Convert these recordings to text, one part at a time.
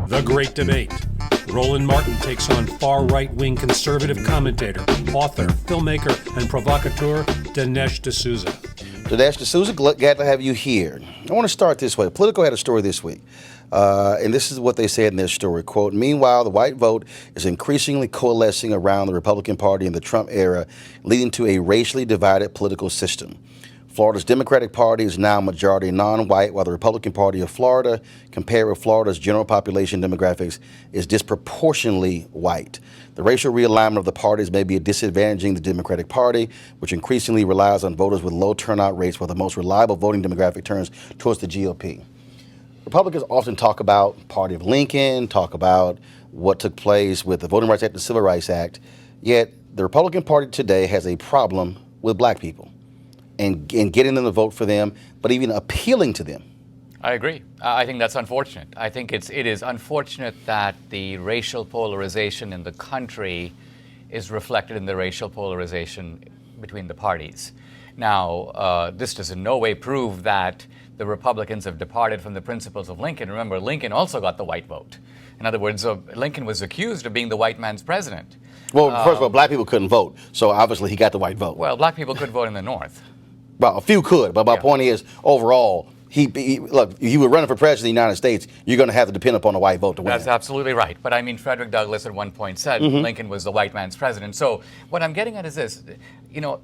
The Great Debate. Roland Martin takes on far-right-wing conservative commentator, author, filmmaker, and provocateur Dinesh D'Souza. Dinesh D'Souza, glad to have you here. I want to start this way. Politico had a story this week, and this is what they said in their story, quote, "Meanwhile, the white vote is increasingly coalescing around the Republican Party in the Trump era, leading to a racially divided political system. Florida's Democratic Party is now majority non-white, while the Republican Party of Florida, compared with Florida's general population demographics, is disproportionately white. The racial realignment of the parties may be disadvantaging the Democratic Party, which increasingly relies on voters with low turnout rates, while the most reliable voting demographic turns towards the GOP." Republicans often talk about Party of Lincoln, talk about what took place with the Voting Rights Act and the Civil Rights Act, yet the Republican Party today has a problem with black people and getting them to vote for them, but even appealing to them. I agree. I think that's unfortunate. I think it is unfortunate that the racial polarization in the country is reflected in the racial polarization between the parties. Now, this does in no way prove that the Republicans have departed from the principles of Lincoln. Remember, Lincoln also got the white vote. In other words, Lincoln was accused of being the white man's president. Well, first of all, black people couldn't vote, so obviously he got the white vote. Well, black people could vote in the North. Well, a few could, but my point is, overall, look, if you were running for president of the United States, you're going to have to depend upon the white vote to win. That's absolutely right. But I mean, Frederick Douglass at one point said Lincoln was the white man's president. So what I'm getting at is this.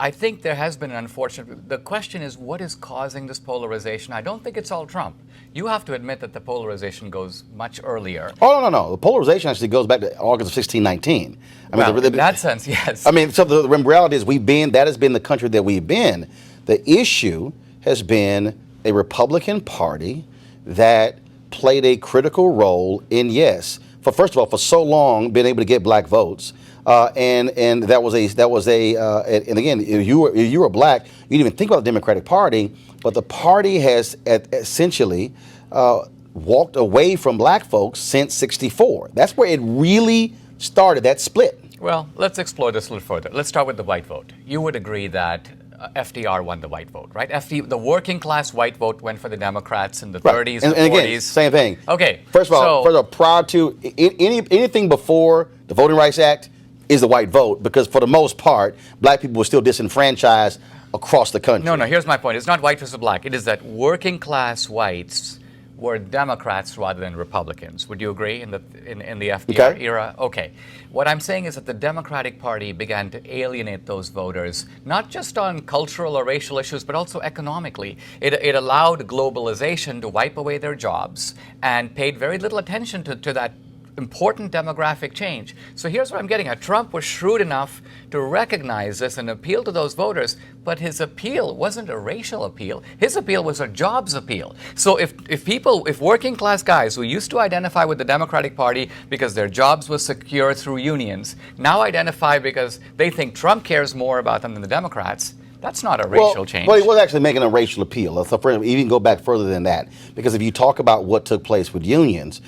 I think there has been an unfortunate. The question is, what is causing this polarization? I don't think it's all Trump. You have to admit that the polarization goes much earlier. Oh, no. The polarization actually goes back to August of 1619. I mean, in that sense, yes. I mean, so the reality is that has been the country that we've been. The issue has been a Republican Party that played a critical role in, first of all, for so long, being able to get black votes. And again, if you were black, you didn't even think about the Democratic Party, but the party has essentially walked away from black folks since '64. That's where it really started, that split. Well, let's explore this a little further. Let's start with the white vote. You would agree that FDR won the white vote, right? The working class white vote went for the Democrats in the 30s and 40s. Again, same thing. Okay. First of all, prior to anything before the Voting Rights Act is the white vote, because for the most part, black people were still disenfranchised across the country. No, here's my point. It's not white versus black. It is that working class whites were Democrats rather than Republicans. Would you agree in the FDR era? Okay. What I'm saying is that the Democratic Party began to alienate those voters, not just on cultural or racial issues, but also economically. It allowed globalization to wipe away their jobs and paid very little attention to that important demographic change. So here's what I'm getting at. Trump was shrewd enough to recognize this and appeal to those voters, but his appeal wasn't a racial appeal. His appeal was a jobs appeal. So if working class guys who used to identify with the Democratic Party because their jobs were secure through unions now identify because they think Trump cares more about them than the Democrats, that's not a racial change. Well, he was actually making a racial appeal. So for even go back further than that, because if you talk about what took place with unions,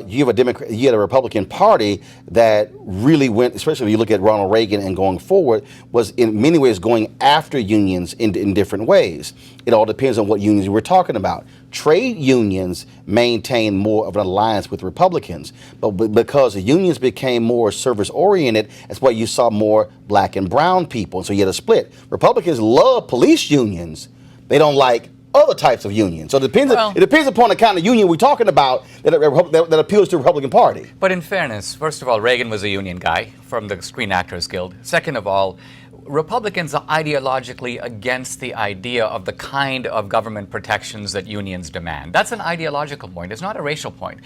you had a Republican Party that really went, especially if you look at Ronald Reagan and going forward, was in many ways going after unions in different ways. It all depends on what unions we're talking about. Trade unions maintain more of an alliance with Republicans, but because the unions became more service-oriented, that's why you saw more black and brown people, and so you had a split. Republicans love police unions. They don't like other types of unions. So it depends upon the kind of union we're talking about that appeals to the Republican Party. But in fairness, first of all, Reagan was a union guy from the Screen Actors Guild. Second of all, Republicans are ideologically against the idea of the kind of government protections that unions demand. That's an ideological point. It's not a racial point.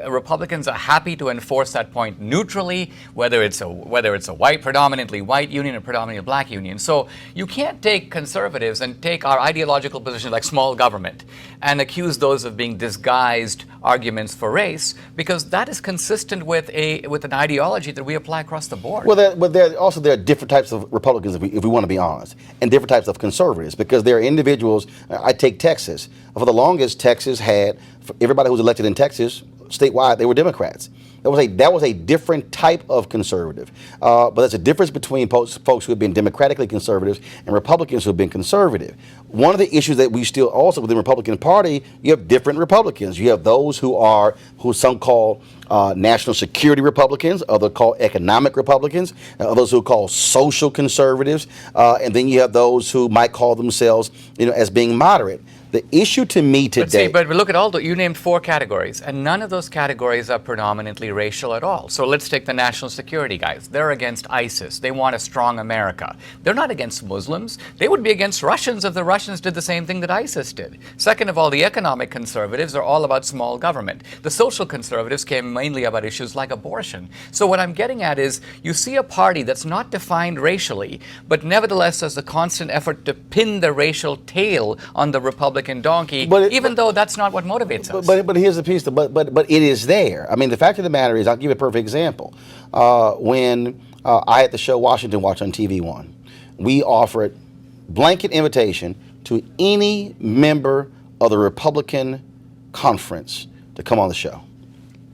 Republicans are happy to enforce that point neutrally, whether it's a predominantly white union or predominantly black union. So you can't take conservatives and take our ideological position like small government and accuse those of being disguised arguments for race, because that is consistent with an ideology that we apply across the board. Well, there are different types of Republicans, if we want to be honest, and different types of conservatives, because there are individuals. I take Texas. For the longest, Texas had, for everybody who was elected in Texas statewide, they were Democrats. That was a different type of conservative. But there's a difference between folks who have been democratically conservative and Republicans who have been conservative. One of the issues that we still also within the Republican Party, you have different Republicans. You have those who some call national security Republicans, others call economic Republicans, others who call social conservatives, and then you have those who might call themselves, as being moderate. The issue to me today... But look at you named 4 categories, and none of those categories are predominantly racial at all. So let's take the national security guys. They're against ISIS. They want a strong America. They're not against Muslims. They would be against Russians if the Russians did the same thing that ISIS did. Second of all, the economic conservatives are all about small government. The social conservatives care mainly about issues like abortion. So what I'm getting at is you see a party that's not defined racially, but nevertheless has a constant effort to pin the racial tail on the Republican donkey, even though that's not what motivates us. But here's the piece, but it is there. I mean, the fact of the matter is, I'll give you a perfect example. When I had the show Washington Watch on TV1, we offered blanket invitation to any member of the Republican conference to come on the show.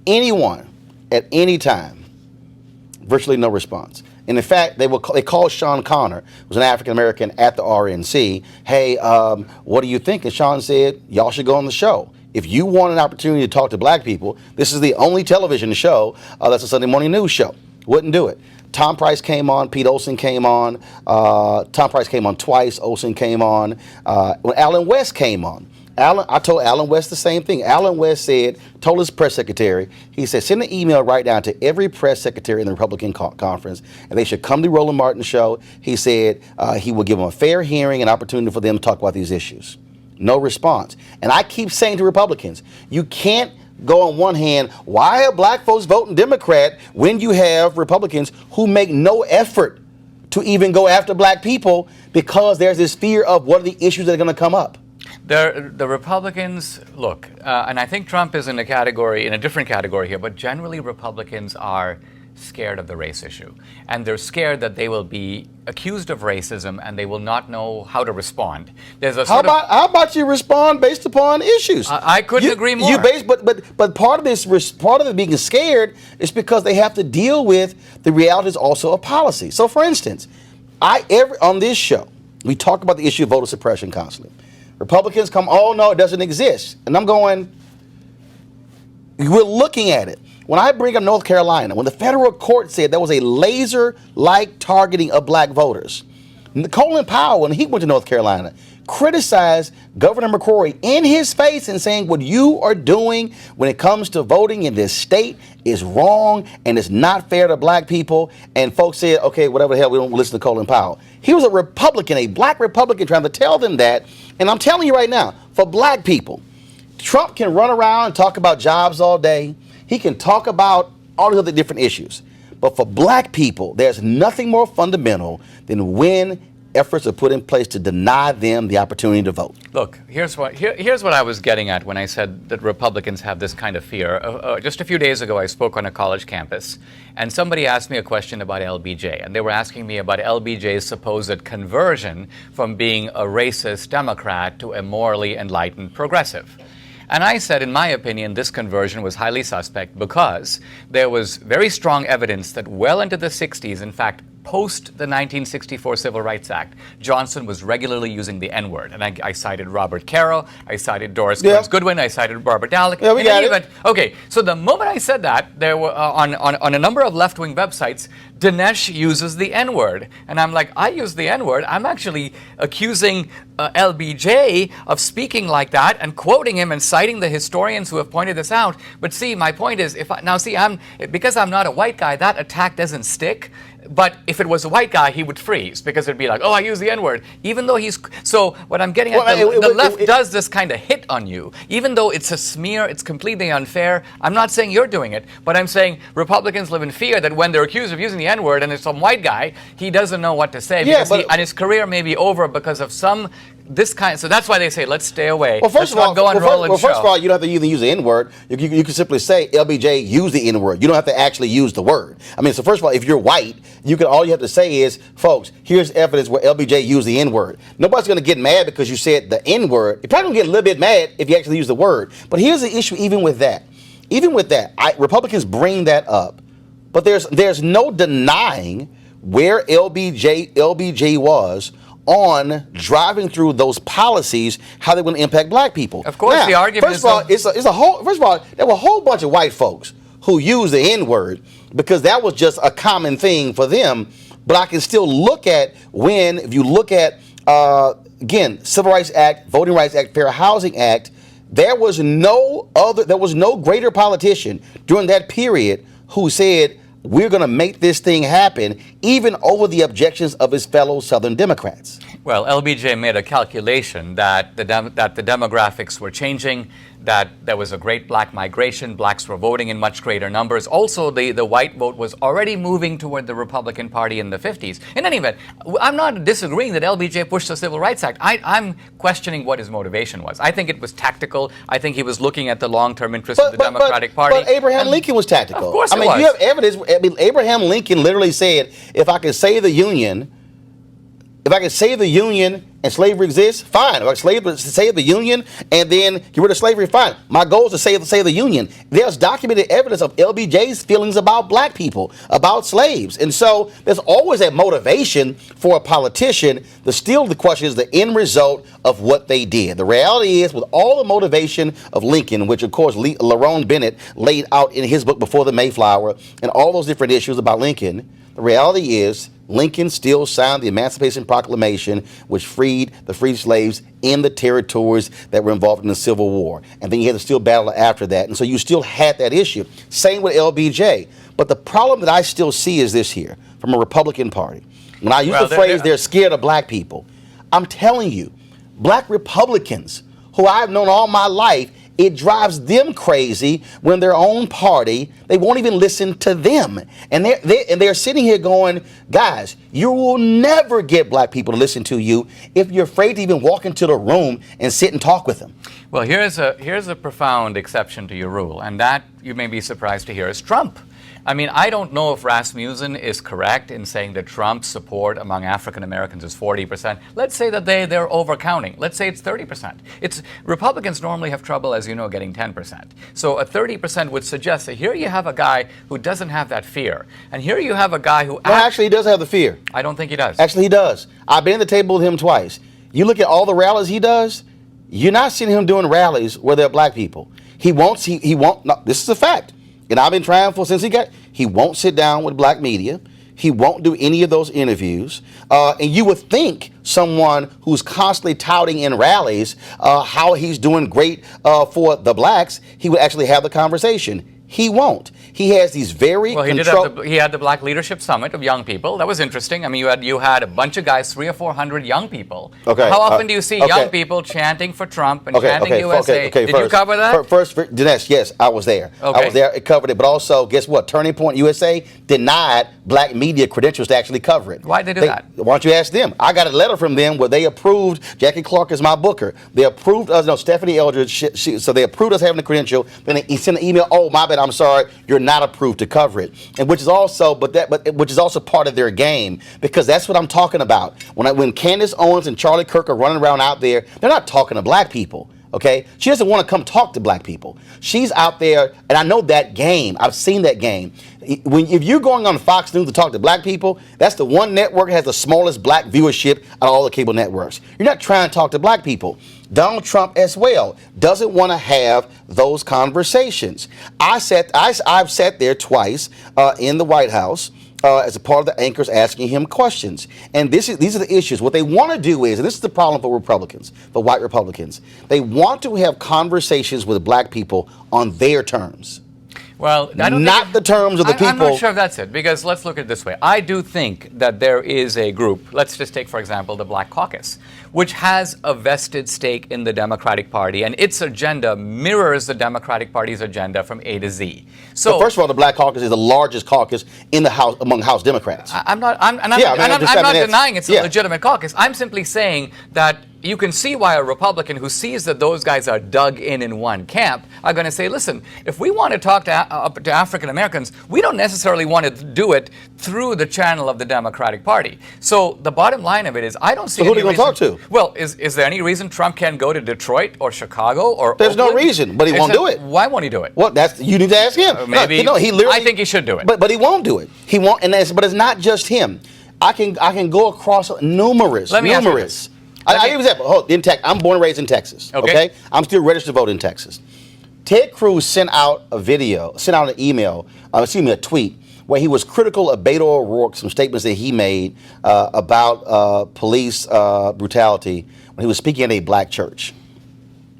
Anyone, at any time. Virtually no response. And in fact, they called Sean Connor, who was an African-American at the RNC. Hey, what do you think? And Sean said, y'all should go on the show. If you want an opportunity to talk to black people, this is the only television show that's a Sunday morning news show. Wouldn't do it. Tom Price came on. Pete Olson came on. Tom Price came on twice. Olson came on. When Alan West came on, I told Alan West the same thing. Alan West told his press secretary, he said, send an email right down to every press secretary in the Republican conference, and they should come to Roland Martin show. He said he will give them a fair hearing and opportunity for them to talk about these issues. No response. And I keep saying to Republicans, you can't go on one hand, why are black folks voting Democrat when you have Republicans who make no effort to even go after black people because there's this fear of what are the issues that are going to come up? The Republicans, look, and I think Trump is in a different category here, but generally Republicans are scared of the race issue. And they're scared that they will be accused of racism and they will not know how to respond. How about you respond based upon issues? I couldn't agree more. But part of it being scared is because they have to deal with the realities also of policy. So for instance, on this show, we talk about the issue of voter suppression constantly. Republicans come, oh no, it doesn't exist. And I'm going, we're looking at it. When I bring up North Carolina, when the federal court said there was a laser-like targeting of black voters, Colin Powell, when he went to North Carolina, criticized Governor McCrory in his face and saying what you are doing when it comes to voting in this state is wrong and it's not fair to black people. And folks said, okay, whatever the hell, we don't listen to Colin Powell. He was a Republican, a black Republican, trying to tell them that. And I'm telling you right now, for black people, Trump can run around and talk about jobs all day. He can talk about all these other different issues. But for black people, there's nothing more fundamental than when efforts are put in place to deny them the opportunity to vote. Look, here's what I was getting at when I said that Republicans have this kind of fear. Just a few days ago, I spoke on a college campus, and somebody asked me a question about LBJ, and they were asking me about LBJ's supposed conversion from being a racist Democrat to a morally enlightened progressive. And I said, in my opinion, this conversion was highly suspect because there was very strong evidence that well into the 60s, in fact, post the 1964 Civil Rights Act, Johnson was regularly using the N-word. And I cited Robert Caro, I cited Doris Kearns Goodwin, I cited Barbara Dallek. Yeah, we got it. Okay, so the moment I said that, there were on a number of left-wing websites, Dinesh uses the N-word. And I'm like, I use the N-word. I'm actually accusing LBJ of speaking like that and quoting him and citing the historians who have pointed this out. But see, my point is, because I'm not a white guy, that attack doesn't stick. But if it was a white guy, he would freeze because it'd be like, oh, I use the N-word. Even though so what I'm getting at, the left does this kind of hit on you. Even though it's a smear, it's completely unfair. I'm not saying you're doing it, but I'm saying Republicans live in fear that when they're accused of using the N-word and it's some white guy, he doesn't know what to say and his career may be over because of this kind. So that's why they say, let's stay away. Well, first of all, go on Roland's show. First of all, you don't have to even use the N-word. You can simply say LBJ used the N-word. You don't have to actually use the word. I mean, so first of all, if you're white, all you have to say is, folks, here's evidence where LBJ used the N-word. Nobody's going to get mad because you said the N-word. You're probably going to get a little bit mad if you actually use the word. But here's the issue even with that. Republicans bring that up, but there's no denying where LBJ was on driving through those policies, how they would impact black people. Of course, the argument first of all, there were a whole bunch of white folks who used the N-word because that was just a common thing for them. But I can still look at if you look at, again, Civil Rights Act, Voting Rights Act, Fair Housing Act, there was no greater politician during that period who said, we're going to make this thing happen, even over the objections of his fellow Southern Democrats. Well, LBJ made a calculation that the demographics were changing, that there was a great black migration, blacks were voting in much greater numbers. Also, the white vote was already moving toward the Republican Party in the 50s. In any event, I'm not disagreeing that LBJ pushed the Civil Rights Act. I'm questioning what his motivation was. I think it was tactical. I think he was looking at the long-term interests of the Democratic Party. But Abraham Lincoln was tactical. Of course it was. You have evidence. Abraham Lincoln literally said, if I can save the Union and slavery exists, fine. If I can save the Union and then get rid of slavery, fine. My goal is to save the Union. There's documented evidence of LBJ's feelings about black people, about slaves. And so there's always a motivation for a politician. The question is the end result of what they did. The reality is, with all the motivation of Lincoln, which of course Lerone Bennett laid out in his book Before the Mayflower, and all those different issues about Lincoln, the reality is Lincoln still signed the Emancipation Proclamation, which freed the free slaves in the territories that were involved in the Civil War. And then you had to still battle after that. And so you still had that issue. Same with LBJ. But the problem that I still see is this here, from a Republican Party. When I use the phrase, they're scared of black people, I'm telling you, black Republicans, who I've known all my life, it drives them crazy when their own party, they won't even listen to them. And they're sitting here going, guys, you will never get black people to listen to you if you're afraid to even walk into the room and sit and talk with them. Well, here's a profound exception to your rule, and that you may be surprised to hear is Trump. I mean, I don't know if Rasmussen is correct in saying that Trump's support among African Americans is 40%. Let's say that they're overcounting. Let's say it's 30%. Republicans normally have trouble, as you know, getting 10%. So a 30% would suggest that here you have a guy who doesn't have that fear. And here you have a guy who actually does have the fear. I don't think he does. Actually, he does. I've been at the table with him twice. You look at all the rallies he does, you're not seeing him doing rallies where there are black people. He won't, no, this is a fact. And I've been trying he won't sit down with black media. He won't do any of those interviews. And you would think someone who's constantly touting in rallies how he's doing great for the blacks, he would actually have the conversation. He won't. He has these very well. He had the Black Leadership Summit of young people. That was interesting. I mean, you had a bunch of guys, 300 or 400 young people. Okay. How often do you see young people chanting for Trump and chanting USA? Did first, you cover that? First, Dinesh, yes, I was there. Okay. I was there. It covered it. But also, guess what? Turning Point USA denied black media credentials to actually cover it. Why did they do that? Why don't you ask them? I got a letter from them where they approved. Jackie Clark is my booker. They approved us. No, Stephanie Eldridge. So they approved us having the credential. Then he sent an email. Oh, my bad. I'm sorry. You're not approved to cover it. And which is also, which is also part of their game, because that's what I'm talking about. When Candace Owens and Charlie Kirk are running around out there, they're not talking to black people. Okay, she doesn't want to come talk to black people. She's out there, and I know that game. I've seen that game. If you're going on Fox News to talk to black people, that's the one network that has the smallest black viewership out of all the cable networks. You're not trying to talk to black people. Donald Trump as well doesn't want to have those conversations. I've sat there twice in the White House. As a part of the anchors asking him questions. And these are the issues. What they want to do is, and this is the problem for Republicans, for white Republicans, they want to have conversations with black people on their terms. Well, I don't not the terms of the people. I'm not sure if that's it, because let's look at it this way. I do think that there is a group, let's just take, for example, the Black Caucus, which has a vested stake in the Democratic Party, and its agenda mirrors the Democratic Party's agenda from A to Z. So, first of all, the Black Caucus is the largest caucus in the House among House Democrats. I'm not denying it's a legitimate caucus. I'm simply saying that you can see why a Republican who sees that those guys are dug in one camp are going to say, listen, if we want to talk to African Americans, we don't necessarily want to do it through the channel of the Democratic Party. So the bottom line of it is, I don't see so who are you going to talk to? Well, is there any reason Trump can't go to Detroit or Chicago or There's Oakland? No reason, but he won't do it. Why won't he do it? Well, you need to ask him. Maybe. No, he literally, I think he should do it. But he won't do it. He won't. But it's not just him. I can go across numerous. Let me ask you this. I give you an example. I'm born and raised in Texas. Okay. I'm still registered to vote in Texas. Ted Cruz sent out an email, a tweet, where he was critical of Beto O'Rourke, some statements that he made about police brutality when he was speaking at a black church.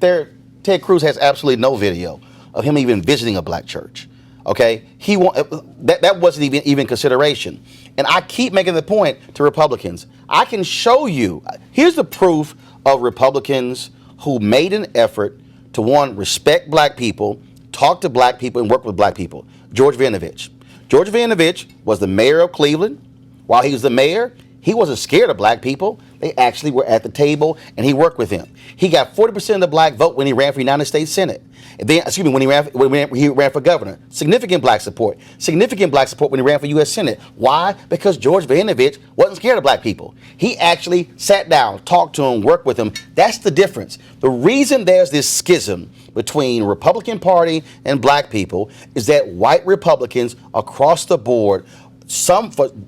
Ted Cruz has absolutely no video of him even visiting a black church. Okay, that wasn't even consideration. And I keep making the point to Republicans. I can show you. Here's the proof of Republicans who made an effort to, one, respect black people, talk to black people, and work with black people. George Vinovich. George Vinovich was the mayor of Cleveland. While he was the mayor, he wasn't scared of black people. They actually were at the table, and he worked with them. He got 40% of the black vote when he ran for United States Senate. And then, when he ran for governor. Significant black support. Significant black support when he ran for U.S. Senate. Why? Because George Vinovich wasn't scared of black people. He actually sat down, talked to them, worked with them. That's the difference. The reason there's this schism between Republican Party and black people is that white Republicans across the board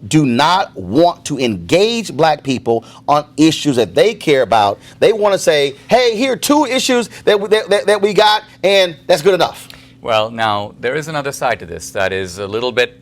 do not want to engage black people on issues that they care about. They want to say, hey, here are two issues that we got, and that's good enough. Well, now, there is another side to this that is a little bit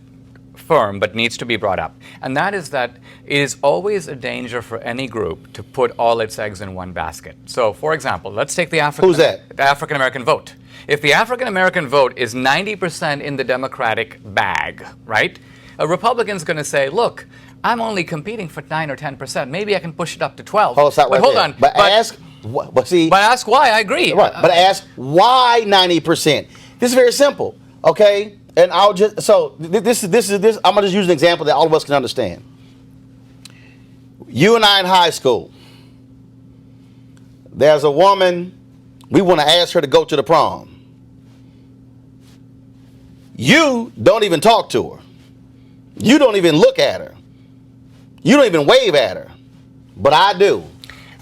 firm but needs to be brought up. And that is that it is always a danger for any group to put all its eggs in one basket. So, for example, let's take the African American vote. If the African American vote is 90% in the Democratic bag, right? A Republican's going to say, look, I'm only competing for 9 or 10%. Maybe I can push it up to 12. Hold on. But ask why. I agree. Right. But ask why 90%. This is very simple. Okay. And I'll just this. I'm gonna just use an example that all of us can understand. You and I in high school. There's a woman. We want to ask her to go to the prom. You don't even talk to her. You don't even look at her. You don't even wave at her. But I do.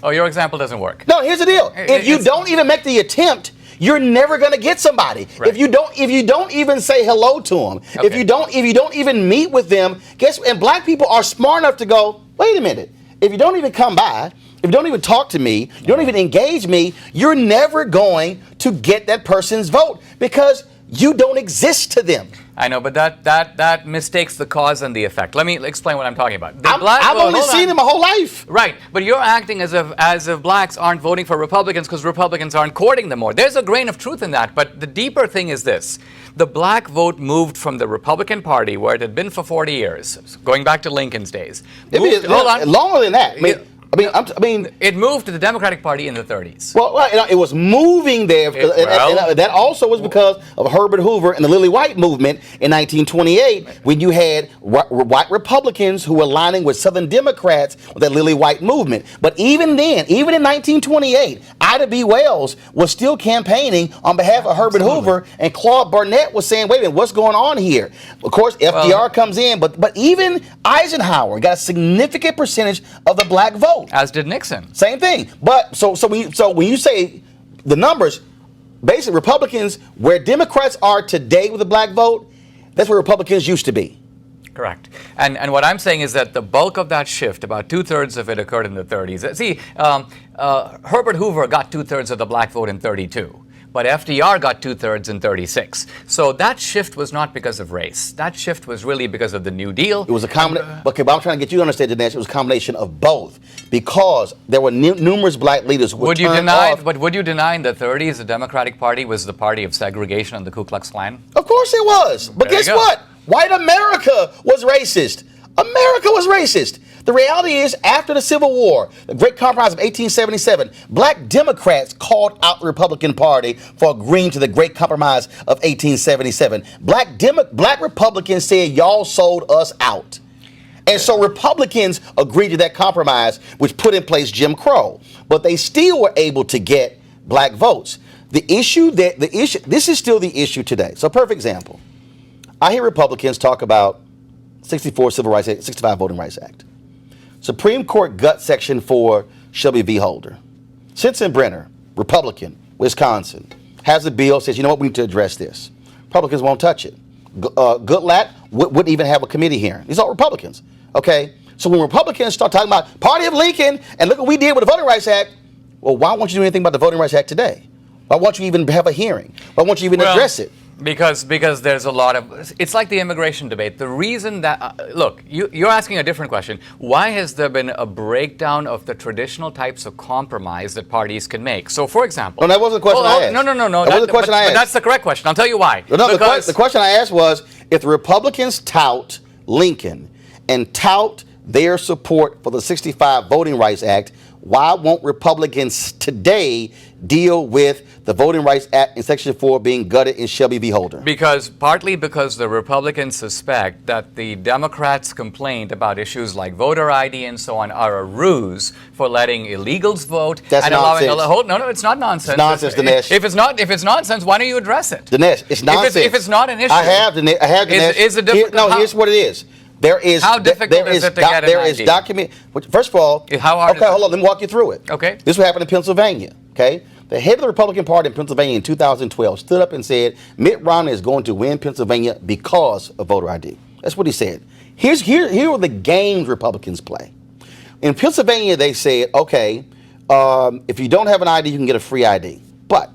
Oh, your example doesn't work. No, here's the deal. If you don't even make the attempt, you're never going to get somebody. Right. If you don't even say hello to them, okay. if you don't even meet with them, and black people are smart enough to go, wait a minute. If you don't even come by, if you don't even talk to me, you don't even engage me, you're never going to get that person's vote, because you don't exist to them. I know, but that mistakes the cause and the effect. Let me explain what I'm talking about. I've only seen it my whole life. Right, but you're acting as if blacks aren't voting for Republicans because Republicans aren't courting them more. There's a grain of truth in that, but the deeper thing is this. The black vote moved from the Republican Party, where it had been for 40 years, going back to Lincoln's days. Longer than that. It moved to the Democratic Party in the 30s. Well, it was moving there. And that also was because of Herbert Hoover and the Lily White movement in 1928, when you had white Republicans who were aligning with Southern Democrats with that Lily White movement. But even then, even in 1928, Ida B. Wells was still campaigning on behalf of Herbert Hoover, and Claude Barnett was saying, wait a minute, what's going on here? Of course, FDR comes in, but even Eisenhower got a significant percentage of the black vote. As did Nixon. Same thing. But so when you say the numbers, basically Republicans, where Democrats are today with the black vote, that's where Republicans used to be. Correct. And what I'm saying is that the bulk of that shift, about 2/3 of it, occurred in the 30s. See, Herbert Hoover got 2/3 of the black vote in 32. But FDR got 2/3 in 36. So that shift was not because of race. That shift was really because of the New Deal. It was a combination. Okay, but I'm trying to get you to understand, Dinesh, it was a combination of both, because there were numerous black leaders who would you deny? But would you deny in the 30s the Democratic Party was the party of segregation and the Ku Klux Klan? Of course it was. But guess what? White America was racist. America was racist. The reality is, after the Civil War, the Great Compromise of 1877, black Democrats called out the Republican Party for agreeing to the Great Compromise of 1877. Black Republicans said, y'all sold us out. And so Republicans agreed to that compromise, which put in place Jim Crow. But they still were able to get black votes. This is still the issue today. So, perfect example. I hear Republicans talk about 64 Civil Rights Act, 65 Voting Rights Act. Supreme Court gut section 4, Shelby v. Holder. Sensenbrenner, Republican, Wisconsin, has a bill, says, you know what, we need to address this. Republicans won't touch it. Goodlatte wouldn't even have a committee hearing. These are all Republicans. Okay? So when Republicans start talking about Party of Lincoln and look what we did with the Voting Rights Act, well, why won't you do anything about the Voting Rights Act today? Why won't you even have a hearing? Why won't you even address it? Because there's a lot of, it's like the immigration debate. The reason that, look, you're asking a different question. Why has there been a breakdown of the traditional types of compromise that parties can make? So, for example. No, that wasn't the question I asked. No. That wasn't the question I asked. But that's the correct question. I'll tell you why. No, the question I asked was, if the Republicans tout Lincoln and tout their support for the 65 Voting Rights Act, why won't Republicans today deal with the Voting Rights Act in Section 4 being gutted in Shelby v. Holder? Partly because the Republicans suspect that the Democrats' complaint about issues like voter ID and so on are a ruse for letting illegals vote. That's and nonsense. No, it's not nonsense. It's nonsense, Dinesh. If it's nonsense, why don't you address it? Dinesh, it's nonsense. If it's not an issue. I have, Dinesh. Here's what it is. How difficult is it to get an ID? Document. First of all, how hard okay, hold on. Let me walk you through it. Okay. This is what happened in Pennsylvania. Okay. The head of the Republican Party in Pennsylvania in 2012 stood up and said Mitt Romney is going to win Pennsylvania because of voter ID. That's what he said. Here are the games Republicans play. In Pennsylvania, they said, okay, if you don't have an ID, you can get a free ID, but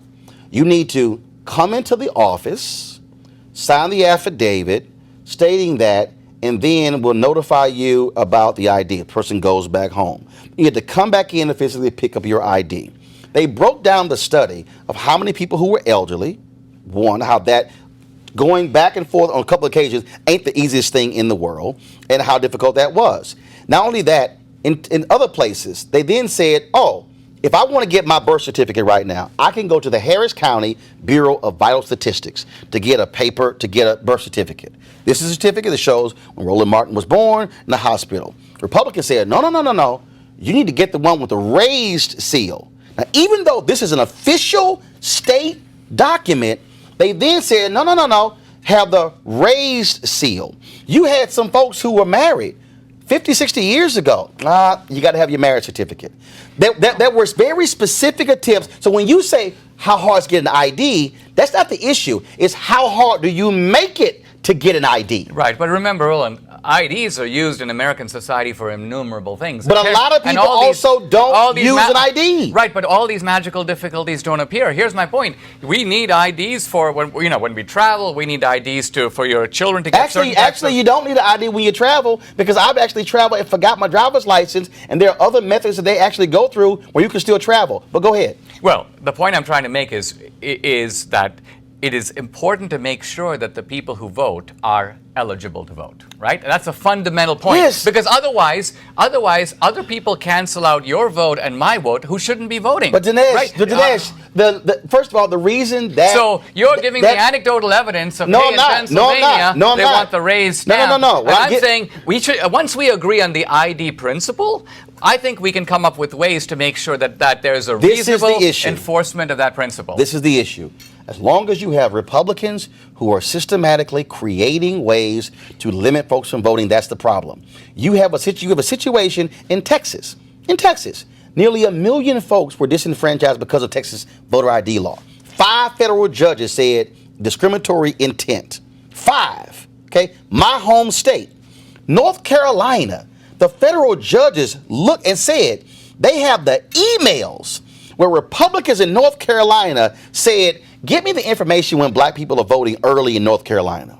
you need to come into the office, sign the affidavit stating that, and then we'll notify you about the ID. The person goes back home. You have to come back in and physically pick up your ID. They broke down the study of how many people who were elderly, one, how that going back and forth on a couple of occasions ain't the easiest thing in the world, and how difficult that was. Not only that, in other places, they then said, oh, if I want to get my birth certificate right now, I can go to the Harris County Bureau of Vital Statistics to get a birth certificate. This is a certificate that shows when Roland Martin was born in the hospital. Republicans said, no. You need to get the one with the raised seal. Now, even though this is an official state document, they then said, no, have the raised seal. You had some folks who were married 50, 60 years ago. You got to have your marriage certificate. There were very specific attempts. So when you say how hard is getting an ID, that's not the issue. It's how hard do you make it to get an ID. Right, but remember, Roland, IDs are used in American society for innumerable things. But a lot of people also don't use an ID. Right, but all these magical difficulties don't appear. Here's my point: we need IDs for when we travel. We need IDs for your children to get. Actually, you don't need an ID when you travel, because I've actually traveled and forgot my driver's license, and there are other methods that they actually go through where you can still travel. But go ahead. Well, the point I'm trying to make is that it is important to make sure that the people who vote are eligible to vote, right? That's a fundamental point. Yes. Because otherwise, other people cancel out your vote and my vote who shouldn't be voting. But Dinesh, right? first of all, the reason that... So you're giving me anecdotal evidence of, hey, in Pennsylvania, they want the raised stamp. No. And I'm saying, once we agree on the ID principle, I think we can come up with ways to make sure that there's a reasonable enforcement of that principle. This is the issue. As long as you have Republicans who are systematically creating ways to limit folks from voting, that's the problem. You have a situation in Texas. In Texas, nearly 1 million folks were disenfranchised because of Texas voter ID law. 5 federal judges said discriminatory intent. 5. Okay, my home state, North Carolina. The federal judges looked and said they have the emails where Republicans in North Carolina said, "Get me the information when black people are voting early in North Carolina."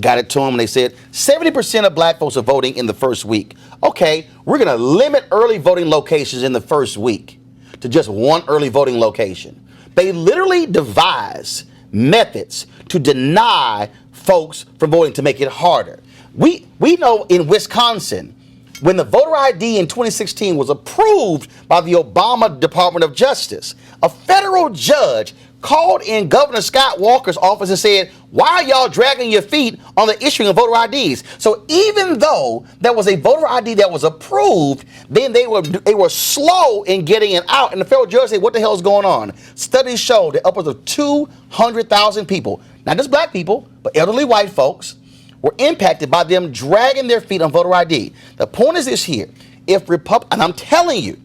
Got it to them, and they said 70% of black folks are voting in the first week. Okay, we're going to limit early voting locations in the first week to just one early voting location. They literally devise methods to deny folks from voting to make it harder. We know in Wisconsin, when the voter ID in 2016 was approved by the Obama Department of Justice, a federal judge called in Governor Scott Walker's office and said, "Why are y'all dragging your feet on the issuing of voter IDs?" So even though there was a voter ID that was approved, then they were slow in getting it out. And the federal judge said, "What the hell is going on?" Studies show that upwards of 200,000 people, not just black people, but elderly white folks, were impacted by them dragging their feet on voter ID. The point is this here. And I'm telling you,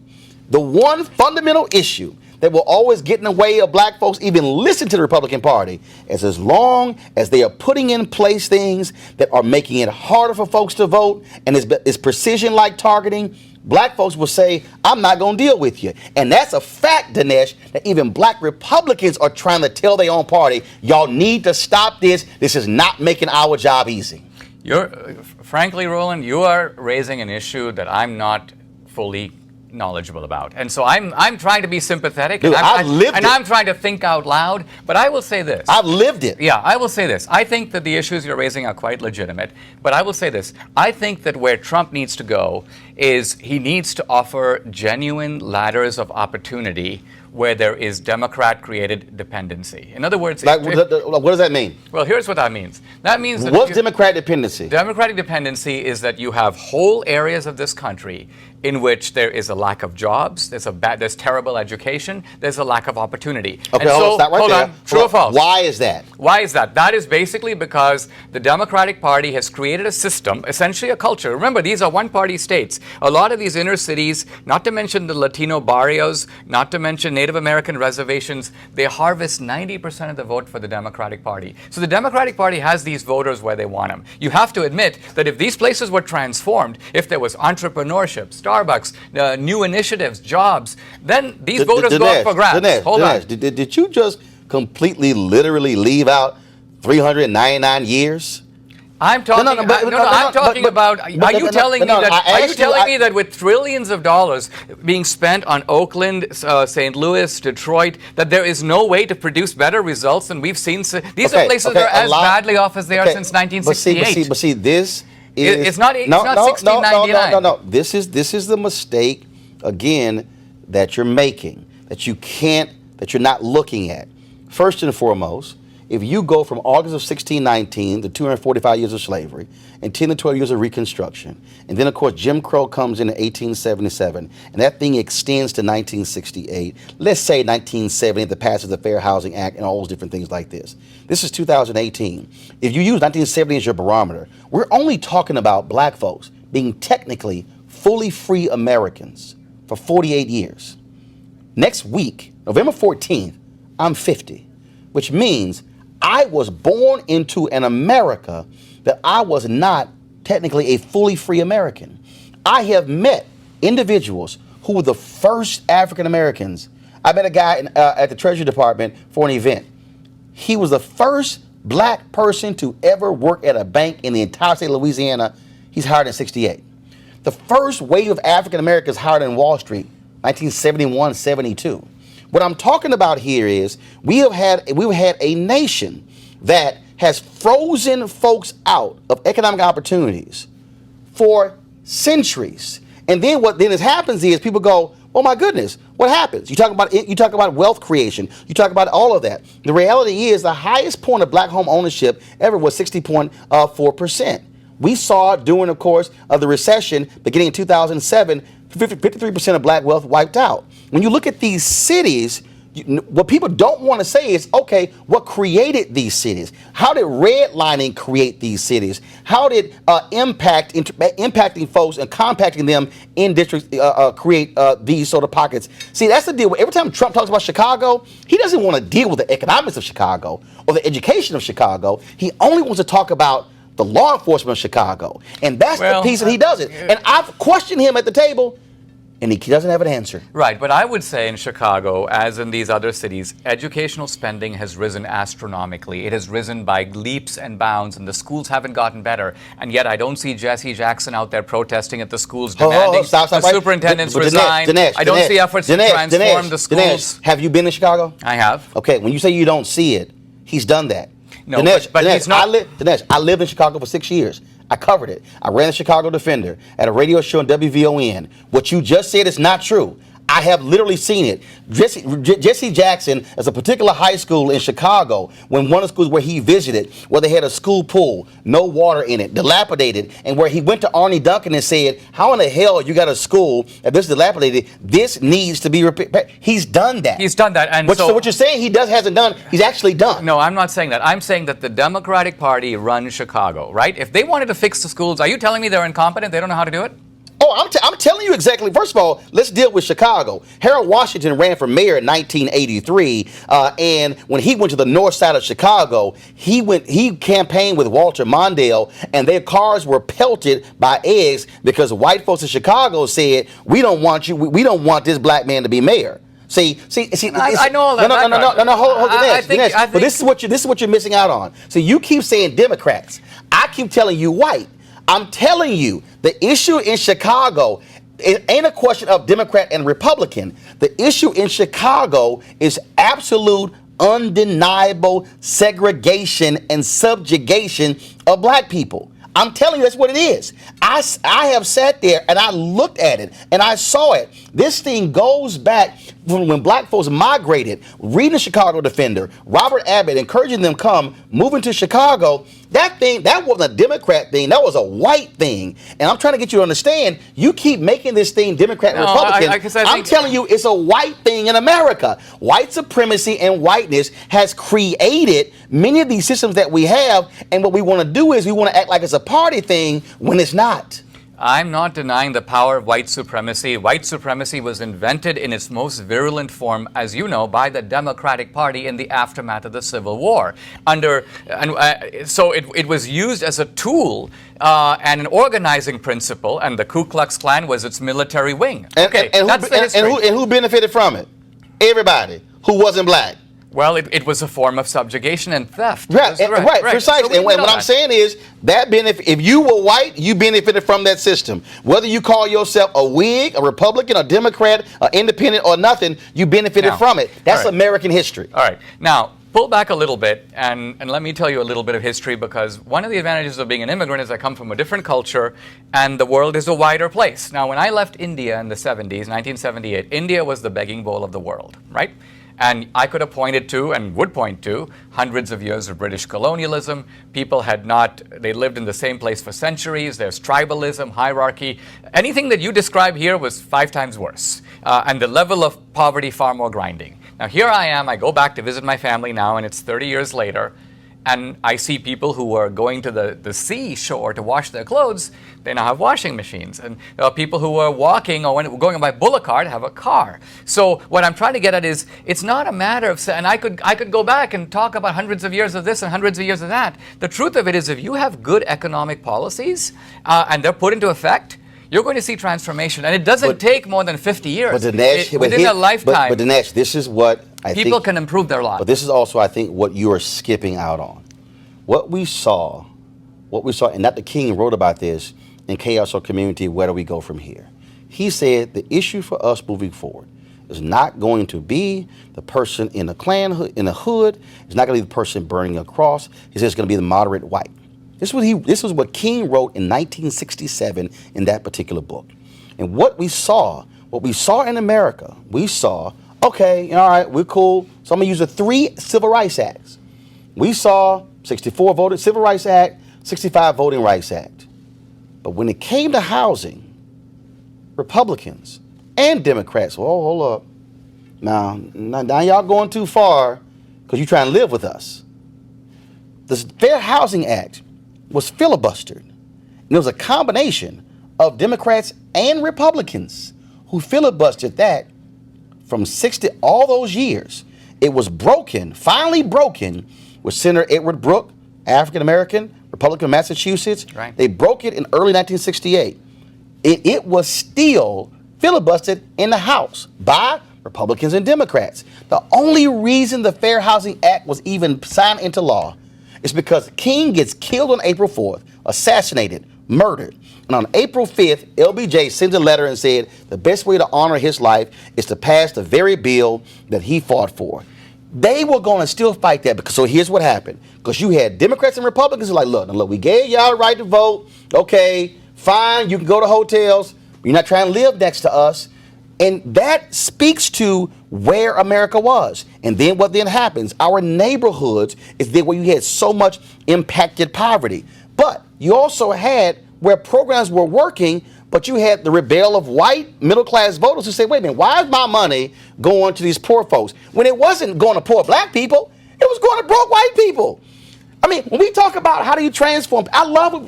the one fundamental issue that will always get in the way of black folks even listen to the Republican Party is as long as they are putting in place things that are making it harder for folks to vote, and it's precision like targeting, black folks will say, "I'm not going to deal with you." And that's a fact, Dinesh, that even black Republicans are trying to tell their own party, y'all need to stop this. This is not making our job easy. Frankly, Roland, you are raising an issue that I'm not fully knowledgeable about. And so I'm trying to be sympathetic. Dude, I'm trying to think out loud. But I will say this. I've lived it. Yeah, I will say this. I think that the issues you're raising are quite legitimate. But I will say this. I think that where Trump needs to go is he needs to offer genuine ladders of opportunity where there is Democrat-created dependency. In other words... What does that mean? Well, here's what that means. That means that... What's Democratic dependency? Democratic dependency is that you have whole areas of this country in which there is a lack of jobs, there's terrible education, there's a lack of opportunity. Okay, stop right there. True or false? Why is that? Why is that? That is basically because the Democratic Party has created a system, essentially a culture. Remember, these are one-party states. A lot of these inner cities, not to mention the Latino barrios, not to mention Native American reservations, they harvest 90% of the vote for the Democratic Party. So the Democratic Party has these voters where they want them. You have to admit that if these places were transformed, if there was entrepreneurship, Starbucks, new initiatives, jobs, then these voters go up for grabs. Hold on. Did you just completely, literally leave out 399 years? I'm talking. I'm talking about. Are you telling me that? Are you telling me that with trillions of dollars being spent on Oakland, St. Louis, Detroit, that there is no way to produce better results than we've seen? These are places that are as badly off as they are since 1968. But see, this is. It's not 1699. No. This is the mistake again that you're making. That you're not looking at. First and foremost, if you go from August of 1619 to 245 years of slavery and 10 to 12 years of Reconstruction, and then, of course, Jim Crow comes in 1877, and that thing extends to 1968, let's say 1970, the passage of the Fair Housing Act and all those different things like this. This is 2018. If you use 1970 as your barometer, we're only talking about black folks being technically fully free Americans for 48 years. Next week, November 14th, I'm 50, which means I was born into an America that I was not technically a fully free American. I have met individuals who were the first African Americans. I met a guy at the Treasury Department for an event. He was the first black person to ever work at a bank in the entire state of Louisiana. He's hired in '68. The first wave of African Americans hired in Wall Street, 1971, 72. What I'm talking about here is we've had a nation that has frozen folks out of economic opportunities for centuries. And then what then happens is people go, oh my goodness, what happens? You talk about wealth creation. You talk about all of that. The reality is the highest point of black home ownership ever was 60.4%. We saw during, of course, the recession beginning in 2007, 53% of black wealth wiped out. When you look at these cities, what people don't want to say is, okay, what created these cities? How did redlining create these cities? How did impacting folks and compacting them in districts create these sort of pockets? See, that's the deal. Every time Trump talks about Chicago, he doesn't want to deal with the economics of Chicago or the education of Chicago. He only wants to talk about the law enforcement of Chicago. And that's the piece that he doesn't. And I've questioned him at the table, and he doesn't have an answer. Right, but I would say in Chicago, as in these other cities, educational spending has risen astronomically. It has risen by leaps and bounds, and the schools haven't gotten better. And yet I don't see Jesse Jackson out there protesting at the schools, demanding the superintendents resign. I don't see efforts to transform the schools. Dinesh, have you been to Chicago? I have. Okay, when you say you don't see it, he's done that. No, Dinesh, but he's not. Dinesh, I lived in Chicago for 6 years. I covered it. I ran the Chicago Defender at a radio show on WVON. What you just said is not true. I have literally seen it. Jesse Jackson is a particular high school in Chicago, when one of the schools where he visited, where they had a school pool, no water in it, dilapidated, and where he went to Arnie Duncan and said, how in the hell you got a school that this is dilapidated? This needs to be repaired. He's done that. He's done that. And so what you're saying he hasn't done, he's actually done. No, I'm not saying that. I'm saying that the Democratic Party runs Chicago, right? If they wanted to fix the schools, are you telling me they're incompetent? They don't know how to do it? Oh, I'm telling you exactly. First of all, let's deal with Chicago. Harold Washington ran for mayor in 1983, and when he went to the north side of Chicago, he campaigned with Walter Mondale, and their cars were pelted by eggs because white folks in Chicago said, we don't want you. We don't want this black man to be mayor. See. I know all that. No. Hold it, Dinesh. But this is what you're missing out on. So you keep saying Democrats. I keep telling you white. I'm telling you, the issue in Chicago, it ain't a question of Democrat and Republican. The issue in Chicago is absolute, undeniable segregation and subjugation of black people. I'm telling you, that's what it is. I have sat there and I looked at it and I saw it. This thing goes back from when black folks migrated, reading the Chicago Defender, Robert Abbott encouraging them moving to Chicago. That wasn't a Democrat thing. That was a white thing. And I'm trying to get you to understand, you keep making this thing Democrat and Republican. I'm telling you, it's a white thing in America. White supremacy and whiteness has created many of these systems that we have. And what we want to do is we want to act like it's a party thing when it's not. I'm not denying the power of white supremacy. White supremacy was invented in its most virulent form, as you know, by the Democratic Party in the aftermath of the Civil War. So it was used as a tool and an organizing principle, and the Ku Klux Klan was its military wing. And who benefited from it? Everybody who wasn't black. Well, it was a form of subjugation and theft. Right, precisely. So and what I'm saying is that if you were white, you benefited from that system. Whether you call yourself a Whig, a Republican, a Democrat, an independent, or nothing, you benefited from it. That's American history. All right. Now, pull back a little bit and let me tell you a little bit of history, because one of the advantages of being an immigrant is I come from a different culture and the world is a wider place. Now, when I left India in the 70s, 1978, India was the begging bowl of the world, right? And I could have pointed to and would point to hundreds of years of British colonialism. People they lived in the same place for centuries. There's tribalism, hierarchy. Anything that you describe here was 5 times worse. And the level of poverty far more grinding. Now here I am, I go back to visit my family now, and it's 30 years later. And I see people who are going to the seashore to wash their clothes, they now have washing machines. And there are people who are walking or going by bullock cart have a car. So what I'm trying to get at is, it's not a matter of, and I could go back and talk about hundreds of years of this and hundreds of years of that. The truth of it is, if you have good economic policies and they're put into effect, you're going to see transformation. And it doesn't take more than 50 years. But Dinesh, within a lifetime, but Dinesh, this is what I think people can improve their lives. But this is also, I think, what you are skipping out on. What we saw, and Dr. King wrote about this in Chaos or Community, Where Do We Go From Here? He said the issue for us moving forward is not going to be the person in the Klan in the hood. It's not going to be the person burning a cross. He said it's going to be the moderate white. This was what King wrote in 1967 in that particular book. And what we saw in America, we saw, okay, all right, we're cool. So I'm going to use the 3 Civil Rights Acts. We saw 64 voted Civil Rights Act, 65 Voting Rights Act. But when it came to housing, Republicans and Democrats, well, hold up. Now y'all going too far because you're trying to live with us. The Fair Housing Act was filibustered. And it was a combination of Democrats and Republicans who filibustered that from 60 all those years. It was broken, finally broken, with Senator Edward Brooke, African-American, Republican of Massachusetts. Right. They broke it in early 1968. It was still filibustered in the House by Republicans and Democrats. The only reason the Fair Housing Act was even signed into law is because King gets killed on April 4th, assassinated, murdered. And on April 5th, LBJ sends a letter and said the best way to honor his life is to pass the very bill that he fought for. They were going to still fight that, because so here's what happened. Because you had Democrats and Republicans who were like, look, we gave y'all the right to vote. Okay, fine, you can go to hotels. You're not trying to live next to us. And that speaks to where America was. And then what then happens? Our neighborhoods is there where you had so much impacted poverty. But you also had where programs were working, but you had the rebel of white middle-class voters who say, wait a minute, why is my money going to these poor folks? When it wasn't going to poor black people, it was going to broke white people. I mean, when we talk about how do you transform,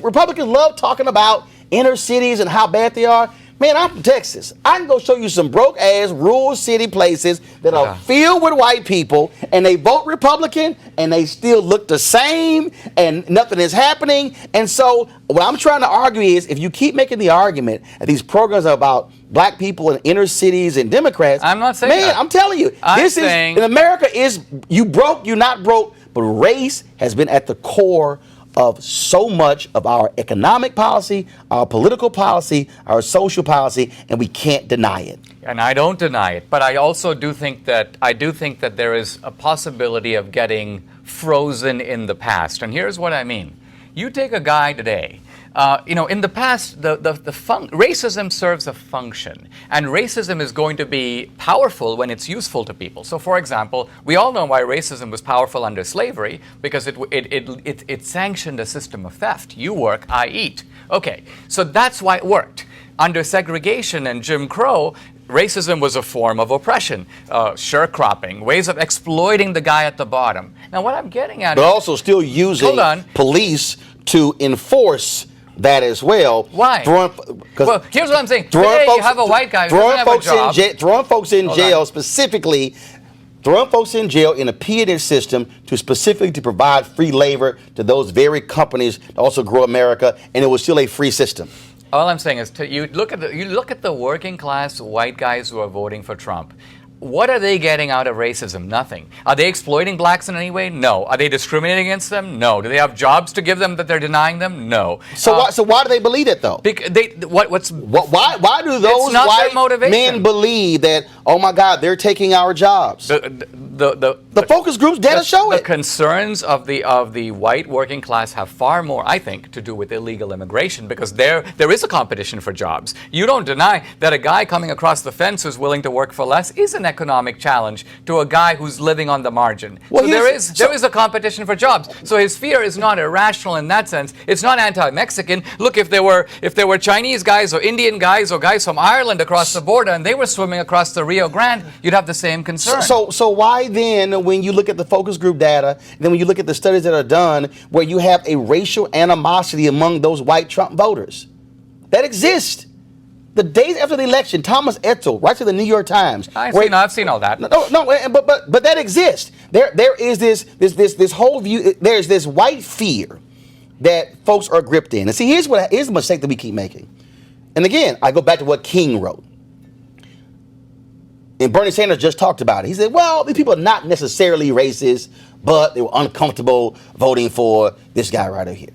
Republicans love talking about inner cities and how bad they are. Man, I'm from Texas. I can go show you some broke-ass rural city places that are filled with white people, and they vote Republican, and they still look the same, and nothing is happening. And so what I'm trying to argue is, if you keep making the argument that these programs are about black people in inner cities and Democrats, I'm not saying man, that. I'm telling you, in America is you broke, you're not broke, but race has been at the core of so much of our economic policy, our political policy, our social policy, and we can't deny it. And I don't deny it, but I also do think that there is a possibility of getting frozen in the past. And here's what I mean. You take a guy today, in the past, racism serves a function, and racism is going to be powerful when it's useful to people. So, for example, we all know why racism was powerful under slavery, because it sanctioned a system of theft. You work, I eat. Okay, so that's why it worked. Under segregation and Jim Crow, racism was a form of oppression, sharecropping, ways of exploiting the guy at the bottom. Now, what I'm getting at but also still using police to enforce that as well. Why? Well, here's what I'm saying. Today, you have a white guy who doesn't have a job. Throwing folks in jail specifically, throwing folks in jail in a pillager system specifically to provide free labor to those very companies that also grow America, and it was still a free system. All I'm saying is, you look at the working class white guys who are voting for Trump. What are they getting out of racism? Nothing. Are they exploiting blacks in any way? No. Are they discriminating against them? No. Do they have jobs to give them that they're denying them? No. So why do they believe it though? Why do those white men believe that, oh my God, they're taking our jobs? The focus groups data show it. The concerns of the white working class have far more, I think, to do with illegal immigration, because there is a competition for jobs. You don't deny that a guy coming across the fence who's willing to work for less is an economic challenge to a guy who's living on the margin. Well, so there is a competition for jobs. So his fear is not irrational in that sense. It's not anti-Mexican. Look, if there were Chinese guys or Indian guys or guys from Ireland across the border and they were swimming across the Rio Grande, you'd have the same concern. So why then when you look at the focus group data, and then when you look at the studies that are done, where you have a racial animosity among those white Trump voters. That exists. The days after the election, Thomas Etzel writes to the New York Times. I've seen all that. No, but that exists. There is this whole view. There's this white fear that folks are gripped in. And see, here's the mistake that we keep making. And again, I go back to what King wrote. And Bernie Sanders just talked about it. He said, well, these people are not necessarily racist, but they were uncomfortable voting for this guy right over here.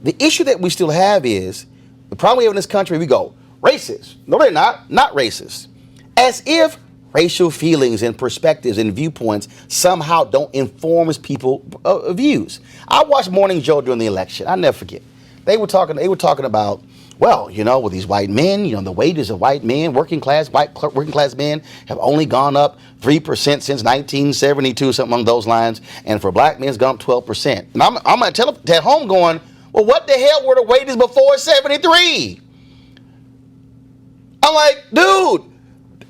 The issue that we still have is, the problem we have in this country, we go, racist. No, they're not racist. As if racial feelings and perspectives and viewpoints somehow don't inform people's views. I watched Morning Joe during the election. I'll never forget. They were talking about, well, with these white men, the wages of white men, working class men have only gone up 3% since 1972, something along those lines, and for black men it's gone up 12%. And I'm going to tell at home going, well, what the hell were the wages before 73? I'm like, dude,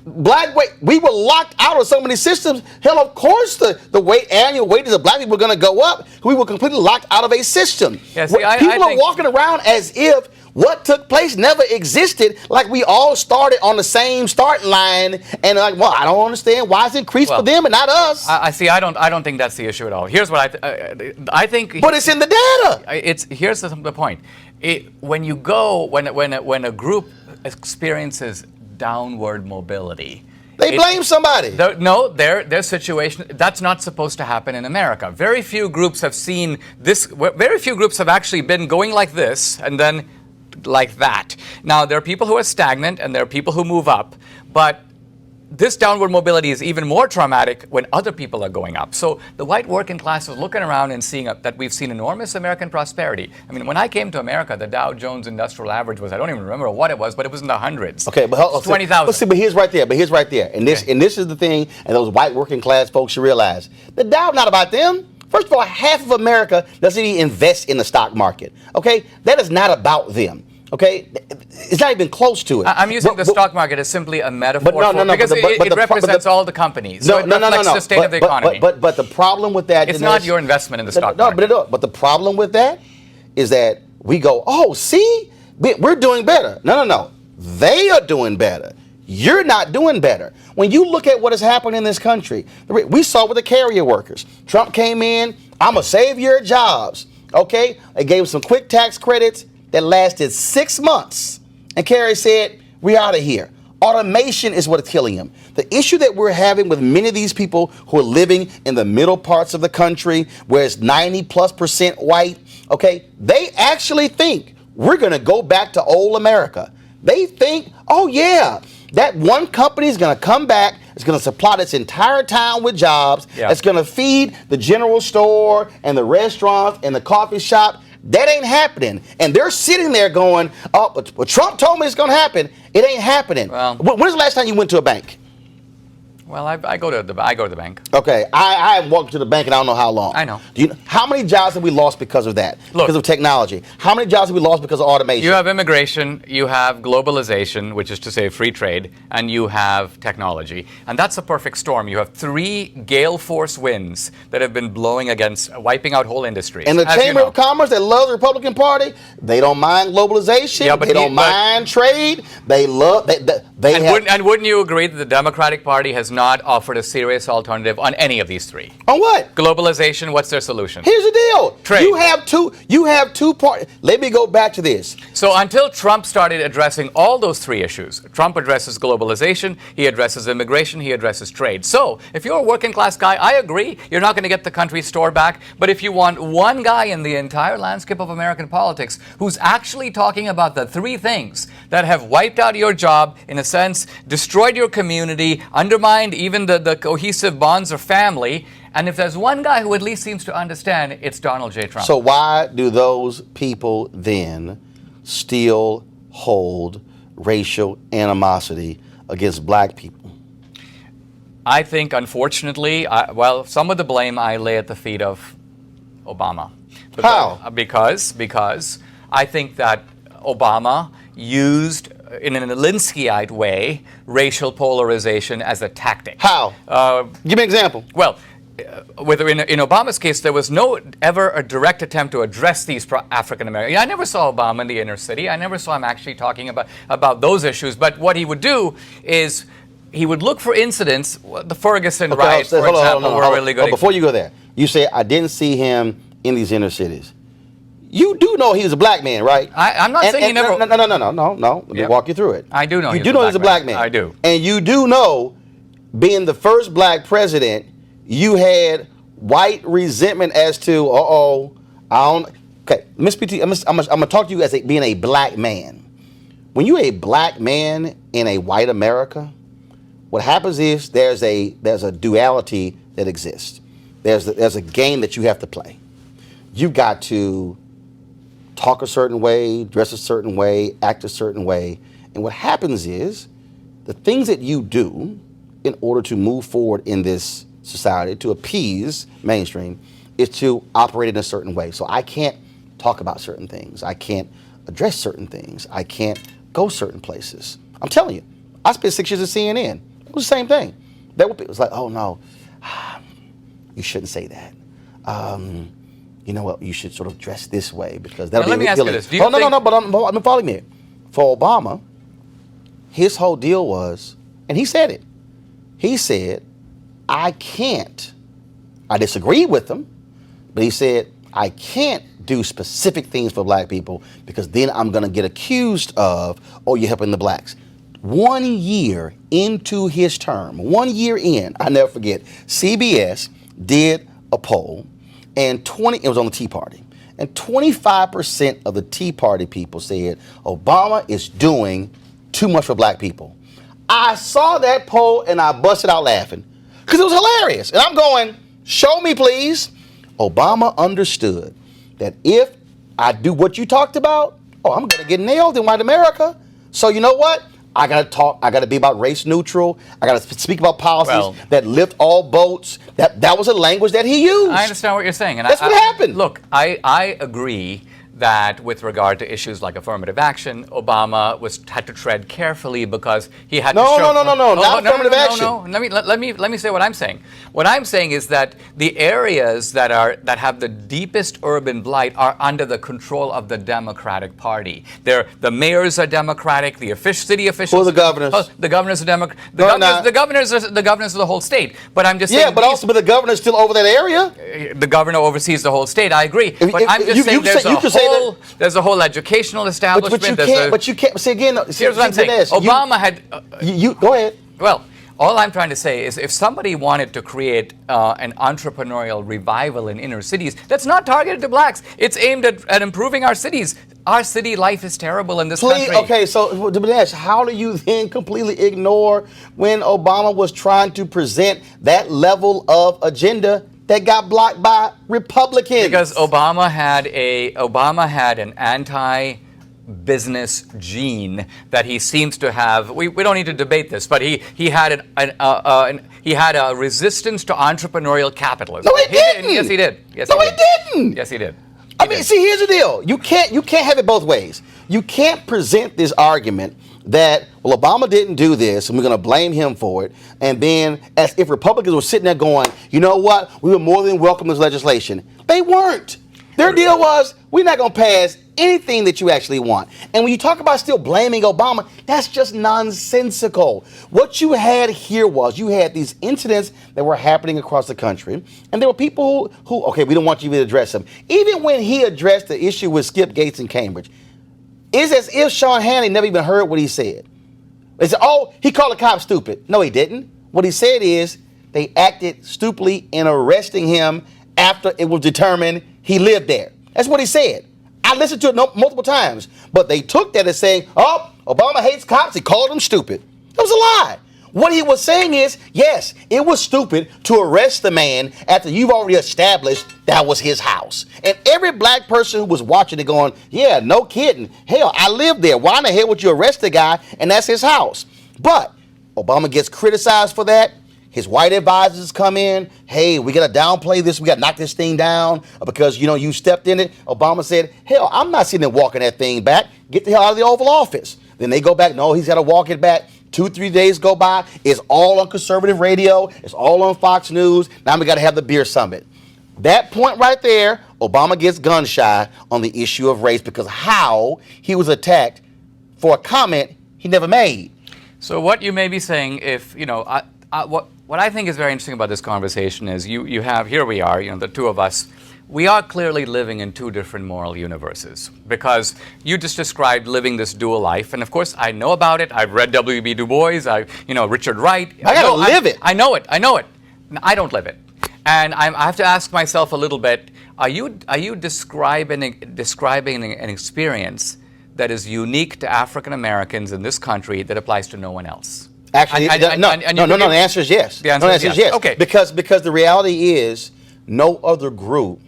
we were locked out of so many systems. Hell, of course the annual wages of black people are going to go up. We were completely locked out of a system. Yeah, see, people are walking around as if what took place never existed, like we all started on the same starting line, and like, well, I don't understand why it's increased for them and not us. I don't think that's the issue at all. Here's what I think. But it's in the data. Here's the point. When a group experiences downward mobility, they blame somebody. Their situation, that's not supposed to happen in America. Very few groups have seen this. Very few groups have actually been going like this and then like that. Now, there are people who are stagnant and there are people who move up, but this downward mobility is even more traumatic when other people are going up. So the white working class is looking around and seeing that we've seen enormous American prosperity. I mean, when I came to America, the Dow Jones Industrial Average was, I don't even remember what it was, but it was in the hundreds. Okay, but 20,000. But here's right there. And this is the thing, and those white working class folks should realize. The Dow's not about them. First of all, half of America doesn't even invest in the stock market. Okay? That is not about them. Okay, it's not even close to it. I'm using the stock market as simply a metaphor because it represents all the companies. So it reflects the state of the economy. But the problem with that, it's not your investment in the stock market. But the problem with that is that we go, oh, see, we're doing better. No. They are doing better. You're not doing better. When you look at what has happened in this country, we saw with the carrier workers. Trump came in, I'm going to save your jobs. Okay, they gave some quick tax credits that lasted 6 months. And Kerry said, we're out of here. Automation is what's killing them. The issue that we're having with many of these people who are living in the middle parts of the country, where it's 90+% white, okay, they actually think we're going to go back to old America. They think, oh yeah, that one company is going to come back, it's going to supply this entire town with jobs, it's going to feed the general store and the restaurants and the coffee shop. That ain't happening. And they're sitting there going, oh, but Trump told me it's going to happen. It ain't happening. Well, when's the last time you went to a bank? Well, I go to the bank. Okay, I haven't walked to the bank in I don't know how long. I know. How many jobs have we lost because of that? Because of technology? How many jobs have we lost because of automation? You have immigration, you have globalization, which is to say free trade, and you have technology. And that's a perfect storm. You have 3 gale force winds that have been blowing against, wiping out whole industries. And the Chamber of Commerce that loves the Republican Party, they don't mind globalization, they don't mind trade, they love... And wouldn't you agree that the Democratic Party has not offered a serious alternative on any of these 3? On what? Globalization, what's their solution? Here's the deal. Trade. You have two parties. Let me go back to this. So until Trump started addressing all those 3 issues, Trump addresses globalization, he addresses immigration, he addresses trade. So if you're a working class guy, I agree, you're not going to get the country's store back. But if you want one guy in the entire landscape of American politics who's actually talking about the 3 things that have wiped out your job, in a sense, destroyed your community, undermined even the cohesive bonds of family, and if there's one guy who at least seems to understand, it's Donald J. Trump. So why do those people then still hold racial animosity against black people? I think, unfortunately, some of the blame I lay at the feet of Obama. How? Because I think that Obama used, in an Alinskyite way, racial polarization as a tactic. How? Give me an example. Well, in Obama's case, there was no ever a direct attempt to address these African Americans. I never saw Obama in the inner city. I never saw him actually talking about those issues. But what he would do is he would look for incidents. The Ferguson riots, for example, were really good. Before you go there, you say I didn't see him in these inner cities. You do know he was a black man, right? I'm not saying he never. No. Let me walk you through it. I do know. You do know he's a black man. I do. And you do know, being the first black president, you had white resentment as to, I don't. Okay, Miss PT, I'm gonna talk to you as being a black man. When you're a black man in a white America, what happens is there's a duality that exists. There's a game that you have to play. You've got to talk a certain way, dress a certain way, act a certain way. And what happens is the things that you do in order to move forward in this society, to appease mainstream, is to operate in a certain way. So I can't talk about certain things. I can't address certain things. I can't go certain places. I'm telling you, I spent 6 years at CNN. It was the same thing. It was like, oh no, you shouldn't say that. You know what? You should sort of dress this way because that'll be. Let me ask you this. But I'm following me. For Obama, his whole deal was, and he said it. He said, I can't. I disagree with him, but he said, I can't do specific things for black people because then I'm going to get accused of, oh, you're helping the blacks. 1 year into his term, 1 year in, I never forget, CBS did a poll, and it was on the Tea Party, and 25% of the Tea Party people said Obama is doing too much for black people. I saw that poll and I busted out laughing because it was hilarious. And I'm going, show me please. Obama understood that if I do what you talked about, I'm going to get nailed in white America. So you know what? I got to talk. I got to be about race neutral. I got to speak about policies that lift all boats. That was a language that he used. I understand what you're saying. And that's what happened. Look, I agree that with regard to issues like affirmative action, Obama had to tread carefully because he had to show... No, not affirmative action. No. Let me say what I'm saying. What I'm saying is that the areas that have the deepest urban blight are under the control of the Democratic Party. The mayors are Democratic, the city officials... Or the governors. The governors are Democratic. The governors are the whole state. But I'm just saying... Yeah, but the governor's still over that area. The governor oversees the whole state, I agree. But I'm just saying there's a whole educational establishment. But you can't. See again. Here's what I'm saying. Obama had. You go ahead. Well, all I'm trying to say is, if somebody wanted to create an entrepreneurial revival in inner cities, that's not targeted to blacks. It's aimed at improving our cities. Our city life is terrible in this country. Okay, so Dinesh, how do you then completely ignore when Obama was trying to present that level of agenda that got blocked by Republicans? Because Obama had an anti-business gene that he seems to have. We don't need to debate this, but he had a resistance to entrepreneurial capitalism. No, he didn't. Yes, he did. He didn't. Yes, he did. See, here's the deal. You can't have it both ways. You can't present this argument that, well, Obama didn't do this and we're going to blame him for it, and then as if Republicans were sitting there going, you know what, we would more than welcome this legislation. They weren't. Their deal was, we're not going to pass anything that you actually want. And when you talk about still blaming Obama, that's just nonsensical. What you had here was you had these incidents that were happening across the country, and there were people who okay, we don't want you to address them. Even when he addressed the issue with Skip Gates in Cambridge, it's as if Sean Hannity never even heard what he said. They said, oh, he called the cops stupid. No, he didn't. What he said is they acted stupidly in arresting him after it was determined he lived there. That's what he said. I listened to it multiple times, but they took that as saying, oh, Obama hates cops. He called them stupid. That was a lie. What he was saying is, yes, it was stupid to arrest the man after you've already established that was his house. And every black person who was watching it going, yeah, no kidding. Hell, I lived there. Why in the hell would you arrest the guy and that's his house? But Obama gets criticized for that. His white advisors come in. Hey, we got to downplay this. We got to knock this thing down because, you stepped in it. Obama said, hell, I'm not sitting there walking that thing back. Get the hell out of the Oval Office. Then they go back. No, he's got to walk it back. 2-3 days go by, it's all on conservative radio, it's all on Fox News. Now we got to have the beer summit. That point right there, Obama gets gun shy on the issue of race because how he was attacked for a comment he never made. So what you may be saying, if what I think is very interesting about this conversation is you have, here we are, the two of us. We are clearly living in two different moral universes because you just described living this dual life, and of course I know about it. I've read W.B. Du Bois, Richard Wright. I gotta live it. I know it. I don't live it, and I have to ask myself a little bit: Are you describing an experience that is unique to African Americans in this country that applies to no one else? Actually, no. The answer is yes. The answer is yes. Okay. Because the reality is no other group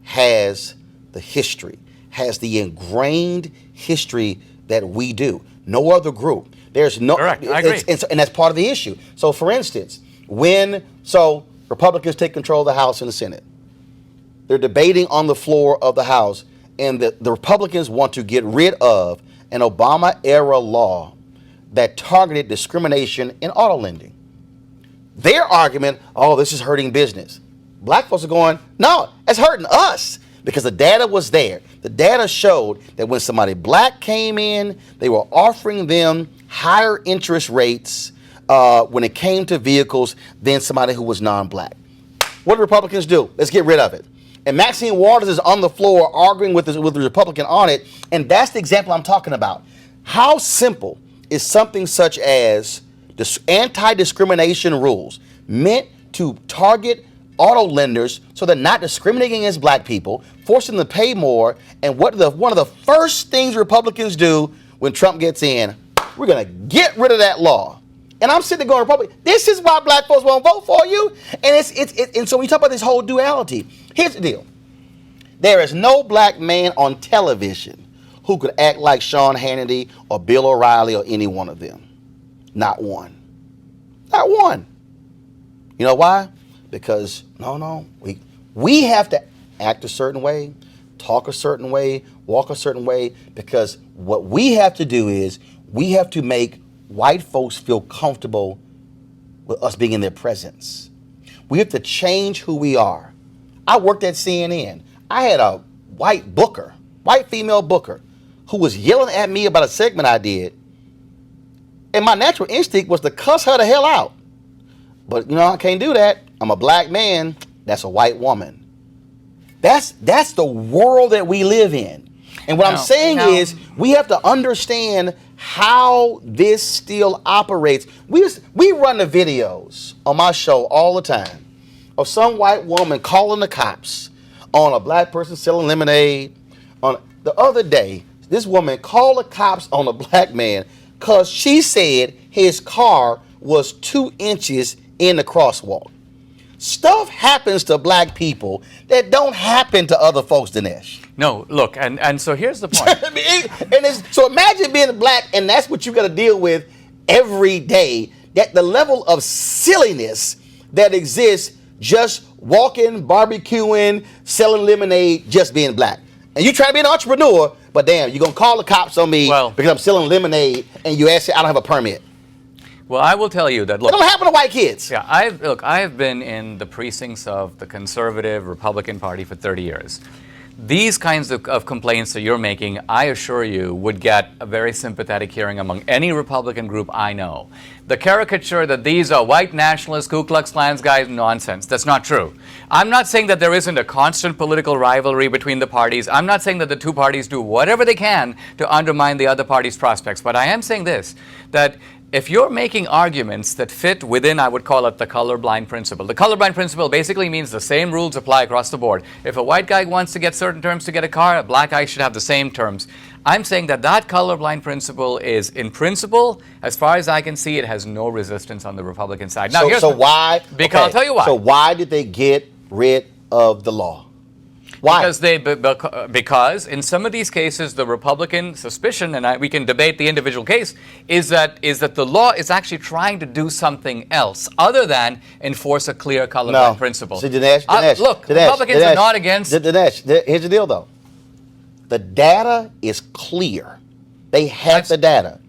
has the history, has the ingrained history that we do. No other group. There's no. Correct. I agree. And that's part of the issue. So, for instance, so Republicans take control of the House and the Senate, they're debating on the floor of the House, and the Republicans want to get rid of an Obama-era law that targeted discrimination in auto lending. Their argument, this is hurting business. Black folks are going, no, it's hurting us because the data was there. The data showed that when somebody black came in, they were offering them higher interest rates when it came to vehicles than somebody who was non-black. What do Republicans do? Let's get rid of it. And Maxine Waters is on the floor arguing with the Republican on it, and that's the example I'm talking about. How simple is something such as anti-discrimination rules meant to target auto lenders so they're not discriminating against black people, forcing them to pay more, and one of the first things Republicans do when Trump gets in, we're going to get rid of that law. And I'm sitting there going, Republican, this is why black folks won't vote for you. And so we talk about this whole duality. Here's the deal. There is no black man on television who could act like Sean Hannity or Bill O'Reilly or any one of them. Not one. Not one. You know why? Because, we have to act a certain way, talk a certain way, walk a certain way, because what we have to do is we have to make white folks feel comfortable with us being in their presence. We have to change who we are. I worked at CNN. I had a white female booker, who was yelling at me about a segment I did, and my natural instinct was to cuss her the hell out. But, I can't do that. I'm a black man. That's a white woman. That's the world that we live in. And what I'm saying is we have to understand how this still operates. We run the videos on my show all the time of some white woman calling the cops on a black person selling lemonade. The other day, this woman called the cops on a black man because she said his car was 2 inches in the crosswalk. Stuff happens to black people that don't happen to other folks, Dinesh. No, look, and so here's the point. So imagine being black, and that's what you got to deal with every day. That the level of silliness that exists just walking, barbecuing, selling lemonade, just being black. And you try to be an entrepreneur, but damn, you're going to call the cops on me because I'm selling lemonade, and you ask me, I don't have a permit. Well, I will tell you that, look. It don't happen to white kids. Yeah, I have been in the precincts of the conservative Republican Party for 30 years. These kinds of complaints that you're making, I assure you, would get a very sympathetic hearing among any Republican group I know. The caricature that these are white nationalist Ku Klux Klan guys, nonsense. That's not true. I'm not saying that there isn't a constant political rivalry between the parties. I'm not saying that the two parties do whatever they can to undermine the other party's prospects. But I am saying this, that if you're making arguments that fit within, I would call it the colorblind principle. The colorblind principle basically means the same rules apply across the board. If a white guy wants to get certain terms to get a car, a black guy should have the same terms. I'm saying that colorblind principle is, in principle, as far as I can see, it has no resistance on the Republican side. Now, why? Because I'll tell you why. So why did they get rid of the law? Why? Because in some of these cases, the Republican suspicion, and we can debate the individual case, is that the law is actually trying to do something else other than enforce a clear colorblind principle. See, Dinesh, Republicans are not against. Dinesh, here's the deal, though. The data is clear. They have the data.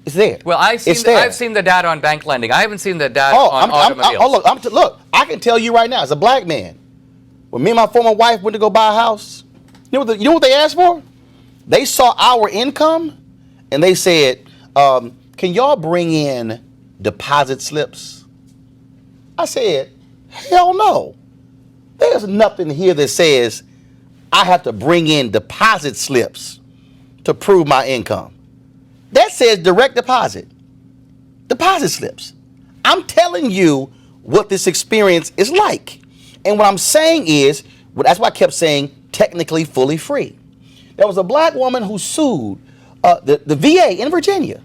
It's there. Well, I've seen the data on bank lending. I haven't seen the data on automobiles. Look, I can tell you right now, as a black man, when me and my former wife went to go buy a house, you know what they asked for? They saw our income, and they said, can y'all bring in deposit slips? I said, hell no. There's nothing here that says I have to bring in deposit slips to prove my income. That says direct deposit slips. I'm telling you what this experience is like. And what I'm saying is, that's why I kept saying technically fully free. There was a black woman who sued the VA in Virginia.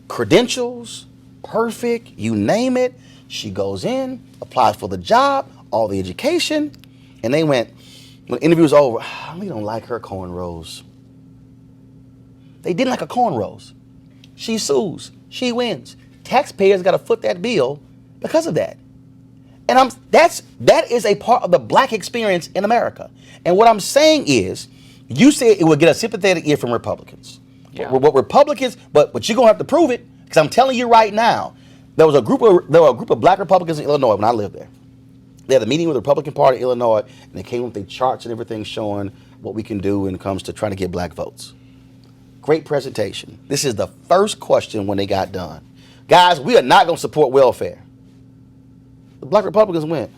Credentials, perfect, you name it. She goes in, applies for the job, all the education, and they went, when the interview was over, we don't like her cornrows. They didn't like her cornrows. She sues, she wins. Taxpayers got to foot that bill because of that. And that is a part of the black experience in America. And what I'm saying is, you said it would get a sympathetic ear from Republicans. Yeah. What Republicans, but you're gonna have to prove it, because I'm telling you right now, there were a group of black Republicans in Illinois when I lived there. They had a meeting with the Republican Party in Illinois, and they came with their charts and everything showing what we can do when it comes to trying to get black votes. Great presentation. This is the first question when they got done. Guys, we are not going to support welfare. The black Republicans went,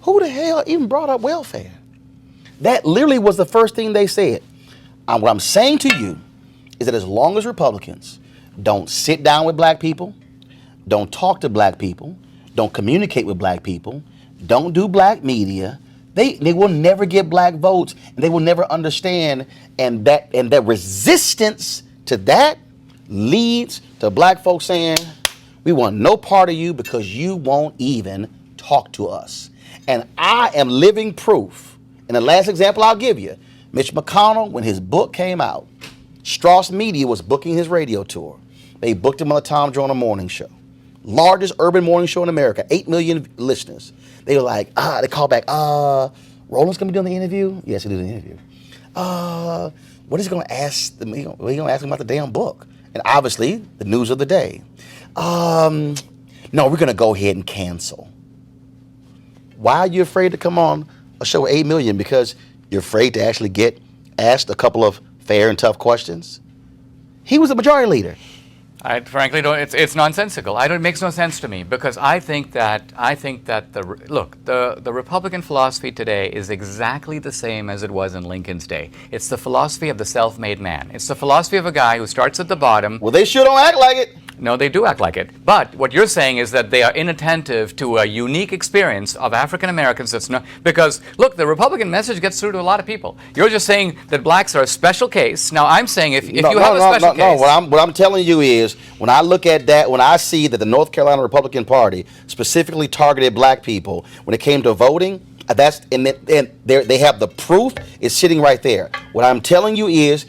who the hell even brought up welfare? That literally was the first thing they said. What I'm saying to you is that as long as Republicans don't sit down with black people, don't talk to black people, don't communicate with black people, don't do black media, they will never get black votes, and they will never understand, and that resistance to that leads to black folks saying, we want no part of you because you won't even talk to us. And I am living proof. And the last example I'll give you, Mitch McConnell, when his book came out, Strauss Media was booking his radio tour. They booked him on the Tom Joyner Morning Show. Largest urban morning show in America, 8 million listeners. They were like, they called back, Roland's gonna be doing the interview? Yes, he'll do the interview. What is he gonna ask them? He's gonna ask him about the damn book. And obviously, the news of the day. No, we're gonna go ahead and cancel. Why are you afraid to come on a show with 8 million? Because you're afraid to actually get asked a couple of fair and tough questions? He was the majority leader. I frankly don't. It's nonsensical. It makes no sense to me, because I think that the Republican philosophy today is exactly the same as it was in Lincoln's day. It's the philosophy of the self-made man. It's the philosophy of a guy who starts at the bottom. Well, they sure don't act like it. No, they do act like it. But what you're saying is that they are inattentive to a unique experience of African Americans that's not, because, look, the Republican message gets through to a lot of people. You're just saying that blacks are a special case. Now, I'm saying if you have a special case. No, what I'm telling you is, when I look at that, when I see that the North Carolina Republican Party specifically targeted black people when it came to voting, they have the proof. It's sitting right there. What I'm telling you is,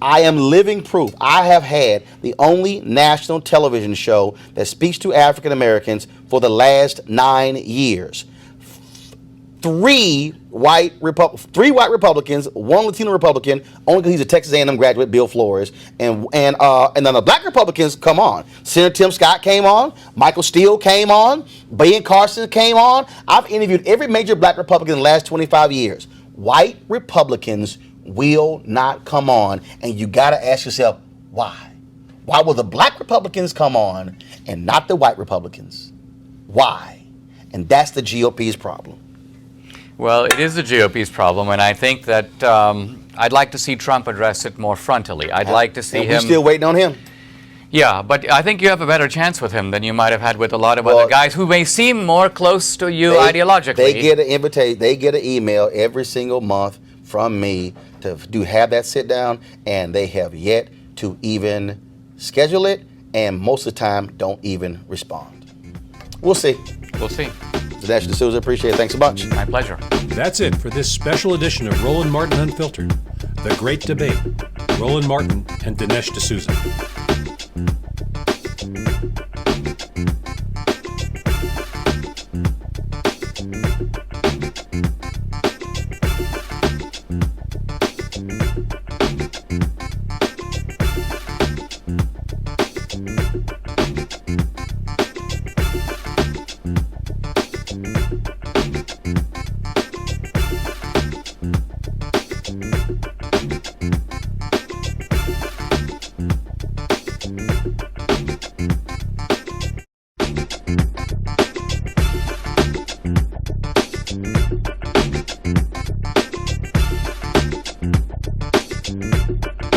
I am living proof. I have had the only national television show that speaks to African Americans for the last 9 years. Three white Republicans, one Latino Republican, only because he's a Texas A&M graduate, Bill Flores, and then the black Republicans come on. Senator Tim Scott came on, Michael Steele came on, Ben Carson came on. I've interviewed every major black Republican in the last 25 years. White Republicans will not come on, and you got to ask yourself, why? Why will the black Republicans come on and not the white Republicans? Why? And that's the GOP's problem. Well, it is the GOP's problem, and I think that I'd like to see Trump address it more frontally. I'd like to see him. We're still waiting on him. Yeah, but I think you have a better chance with him than you might have had with a lot of other guys who may seem more close to you ideologically. They get an invitation. They get an email every single month from me to have that sit down, and they have yet to even schedule it, and most of the time don't even respond. We'll see. We'll see. Dinesh D'Souza, appreciate it. Thanks so much. My pleasure. That's it for this special edition of Roland Martin Unfiltered, The Great Debate. Roland Martin and Dinesh D'Souza. Dinesh.